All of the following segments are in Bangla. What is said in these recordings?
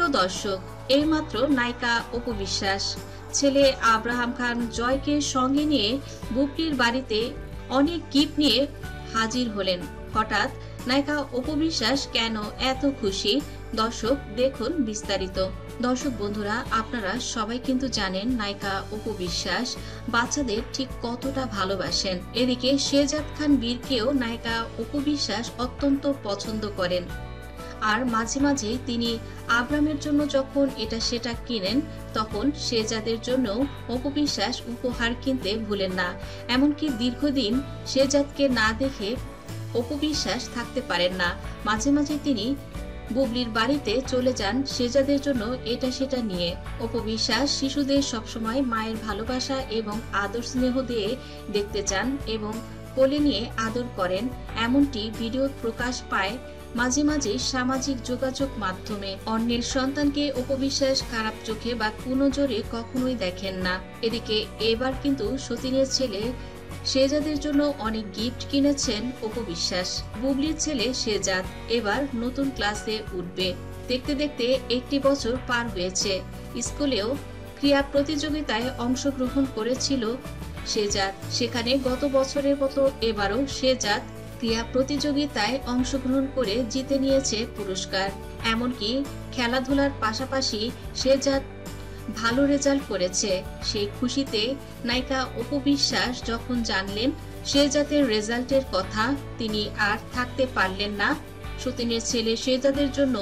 প্রিয় দর্শক, এইমাত্র নায়িকা অপু বিশ্বাস ছেলে আব্রাহাম খান জয়কে সঙ্গে নিয়ে বুবলির বাড়িতে অনেক গিফট নিয়ে হাজির হলেন। হঠাৎ নায়িকা অপু বিশ্বাস কেন এত খুশি? দর্শক দেখুন বিস্তারিত। দর্শক বন্ধুরা, আপনারা সবাই কিন্তু জানেন নায়িকা অপু বিশ্বাস বাচ্চাদের ঠিক কতটা ভালোবাসেন। এদিকে শেহজাদ খান বীরকেও নায়িকা অপু বিশ্বাস অত্যন্ত পছন্দ করেন। আর মাঝে মাঝে তিনি আব্রামের জন্য যখন এটা সেটা কিনেন, তখন শেহজাদের জন্য অপু বিশ্বাস উপহার কিনতে ভুলেন না। এমনকি দীর্ঘদিন শেহজাদকে না দেখে অপু বিশ্বাস থাকতে পারেন না। মাঝে মাঝে তিনি বুবলির বাড়িতে চলে যান শেহজাদের জন্য এটা সেটা নিয়ে। অপু বিশ্বাস শিশুদের সবসময় মায়ের ভালোবাসা এবং আদর স্নেহ দিয়ে দেখতে চান এবং কোলে নিয়ে আদর করেন। এমনটি ভিডিও প্রকাশ পায় মাঝে মাঝে সামাজিক যোগাযোগ মাধ্যমে। অন্যের সন্তানকে অপু বিশ্বাস খারাপ চোখে বা কুনজরে কখনোই দেখেন না। এদিকে এবার কিন্তু সতীনের ছেলে শেহজাদের জন্য অনেক গিফট কিনেছেন অপু বিশ্বাস। বুবলির ছেলে শেহজাদ এবার নতুন ক্লাসে উঠবে। দেখতে দেখতে 1 বছর পার হয়েছে। স্কুলেও ক্রীড়া প্রতিযোগিতায় অংশগ্রহণ করেছিল শেহজাদ। সেখানে গত বছরের মতো এবারও শেহজাদ ক্রীড়া প্রতিযোগিতায় অংশগ্রহণ করে জিতে নিয়েছে পুরস্কার। এমনকি খেলাধুলার পাশাপাশি শেহজাদ ভালো রেজাল্ট করেছে। সেই খুশিতে নায়িকা অপু বিশ্বাস যখন জানলেন শেহজাদের রেজাল্টের কথা, তিনি আর থাকতে পারলেন না। সতীনের ছেলে শেহজাদের জন্য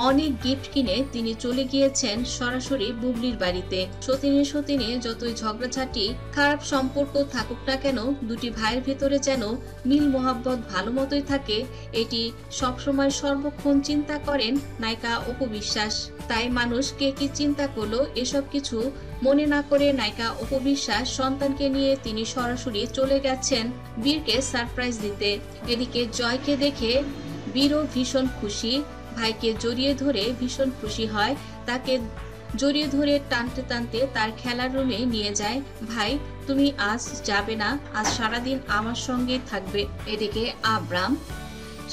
অনেক গিফট কিনে তিনি চলে গিয়েছেন সরাসরি বুবলির বাড়িতে। সতীনে যতই ঝগড়াঝাটি খারাপ সম্পর্ক থাকুক না কেন, দুটি ভাইয়ের ভেতরে যেন মিল মোহাব্বত ভালো মতোই থাকে, এটি সবসময় সর্বক্ষণ চিন্তা করেন নায়িকা অপু বিশ্বাস। তাই মানুষ কে কি চিন্তা করলো এসব কিছু মনে না করে নায়িকা অপু বিশ্বাস সন্তানকে নিয়ে তিনি সরাসরি চলে গেছেন বীরকে সারপ্রাইজ দিতে। এদিকে জয়কে দেখে বীরও ভীষণ খুশি, ভাইকে জড়িয়ে ধরে ভীষণ খুশি হয়। তাকে জড়িয়ে ধরে টানতে টানতে তার খেলার রুমে নিয়ে যায়। ভাই, তুমি আজ যাবে না, আজ সারাদিন আমার সঙ্গে থাকবে। এদিকে আব্রাম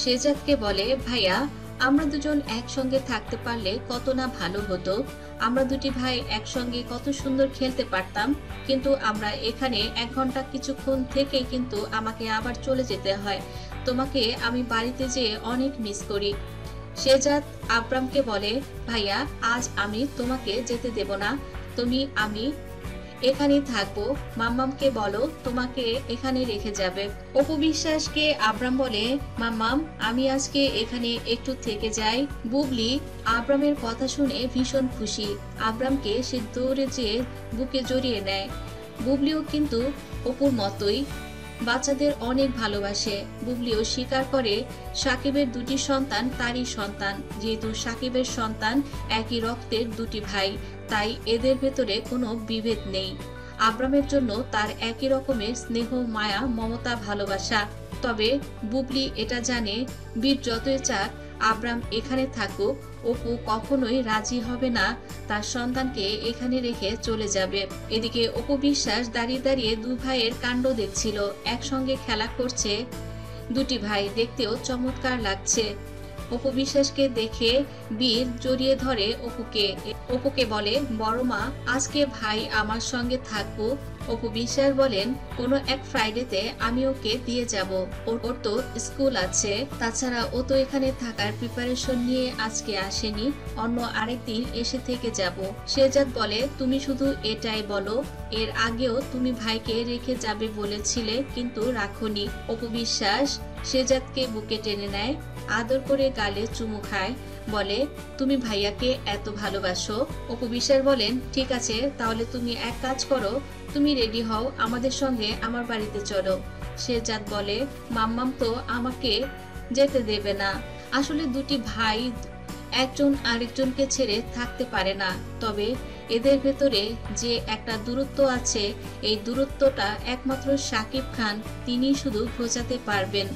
শেহজাদকে বলে, ভাইয়া আমরা দুজন একসঙ্গে থাকতে পারলে কত না ভালো হতো। আমরা দুটি ভাই একসঙ্গে কত সুন্দর খেলতে পারতাম, কিন্তু আমরা এখানে 1 ঘন্টা কিছুক্ষণ থেকে কিন্তু আমাকে আবার চলে যেতে হয়। তোমাকে আমি বাড়িতে যেয়ে অনেক মিস করি। শেহজাদ আব্রামকে বলে, ভাইয়া আজ আমি তোমাকে যেতে দেব না, আমি এখানেই থাকবো। মাম্মামকে বলো তোমাকে এখানে রেখে যাবে। অপু বিশ্বাসকে আব্রাম বলে, মাম্মাম আমি আজকে এখানে একটু থেকে যাই। বুবলি আব্রামের কথা শুনে ভীষণ খুশি। আব্রামকে সে দৌড়ে যেয়ে বুকে জড়িয়ে নেয়। বুবলিও কিন্তু অপুর মতোই বাচ্চাদের অনেক ভালোবাসে। বুবলিও স্বীকার করে সাকিবের দুটি সন্তান তারই সন্তান। যেহেতু সাকিবের সন্তান একই রক্তের দুটি ভাই, তাই এদের ভেতরে কোনো বিভেদ নেই। আব্রামের জন্য তার একই রকমের স্নেহ, মায়া, মমতা, ভালোবাসা। তবে বুবলি এটা জানে, বীর যতই চাক আব্রাম এখানে থাকুক, অপু কখনোই রাজি হবে না তার সন্তানকে এখানে রেখে চলে যাবে। এদিকে অপু বিশ্বাস দাঁড়িয়ে দাঁড়িয়ে 2 ভাইয়ের কাণ্ড দেখছিল। একসঙ্গে খেলা করছে দুটি ভাই, দেখতেও চমৎকার লাগছে। অপু বিশ্বাসকে দেখে বীর জড়িয়ে ধরে অপুকে বলে, বড় মা আজকে ভাই আমার সঙ্গে থাকবো। অপু বিশ্বাস বলেন, কোনো এক ফ্রাইডেতে আমি ওকে দিয়ে যাব, ওর তো স্কুল আছে, তাছাড়া ও তো এখানে থাকার প্রিপারেশন নিয়ে আজকে আসেনি, অন্য আরেকদিন এসে থেকে যাব। শেহজাদ বলে, তুমি শুধু এটাই বলো, এর আগেও তুমি ভাইকে রেখে যাবে বলেছিলে কিন্তু রাখোনি। অপু বিশ্বাস শেহজাদকে বুকে টেনে নেয়, আদর করে গালে চুমু খায়, বলে, তুমি ভাইয়াকে এত ভালোবাসো। অপু বিশ্বাস বলেন, ঠিক আছে তাহলে তুমি এক কাজ করো, তুমি রেডি হও, আমাদের সঙ্গে আমার বাড়িতে চলো। শেহজাদ বলে, মাম্মাম তো আমাকে যেতে দেবে না। আসলে দুটি ভাই একজন আরেকজনকে ছেড়ে থাকতে পারে না, তবে এদের ভেতরে যে একটা দূরত্ব আছে, এই দূরত্বটা একমাত্র সাকিব খান তিনি শুধু ঘোচাতে পারবেন।